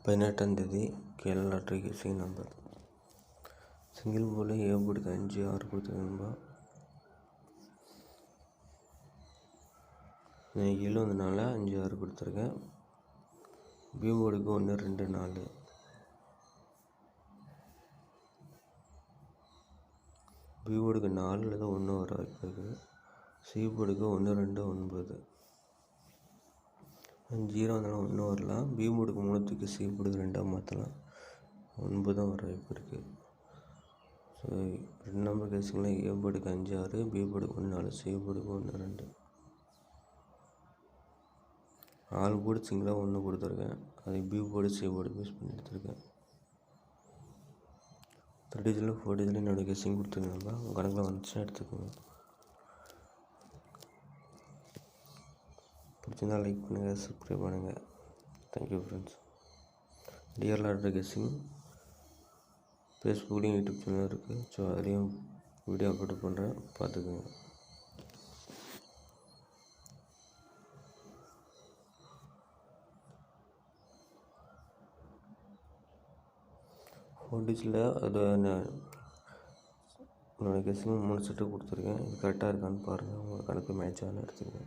18ஆம் தேதி Kerala lottery guessing number. Single போர்டில் ஏ போர்டுக்கு 5, 6 கொடுத்துருக்கேன்பா. நான் கீழே வந்தனால 5, 6 கொடுத்துருக்கேன். பி போர்டுக்கு 1, 2, 4. பி போர்டுக்கு 4 அல்லது 1 வர வாய்ப்பு இருக்குது. சி போர்டுக்கு 1, 2, 9. 0 வந்தாலும் 1 வரலாம். பி போர்டுக்கு 3 சி போர்டுக்கு 2 மாற்றலாம். 9 வர வாய்ப்பு இருக்குது. ஸோ 2 நம்பர் கேஸுங்களில் ஏ போர்டுக்கு 5, 6, பி போர்டுக்கு 1, 4, சி போர்டுக்கு 1, 2. 4 போர்டு சிங்கிளாக 1 கொடுத்துருக்கேன். அது B board C board use பண்ணி எடுத்துருக்கேன். 3 டிஜிட்டில் 4 டிஜிட்டில் என்னோடய கெஸ்ஸிங் கொடுத்துருக்கேன்ப்பா. உங்கள் கணக்கில் வந்துச்சுன்னா எடுத்துக்கோங்க. பிடிச்சிருந்தால் லைக் பண்ணுங்கள், சப்ஸ்கிரைப் பண்ணுங்கள். Thank you friends. TR lottery guessing ஃபேஸ்புக்லேயும் யூடியூப் சேனல் இருக்குது. ஸோ அதுலேயும் வீடியோ அப்லோட் பண்ணுறேன், பார்த்துக்குங்க. டிஜிட்டில் அது என்னோடய கெஸ்ஸிங் 3 செட்டு கொடுத்துருக்கேன். இது கரெக்டாக இருக்கான்னு பாருங்கள். உங்கள் கணக்கு மேட்ச் ஆனால் எடுத்துக்கங்க.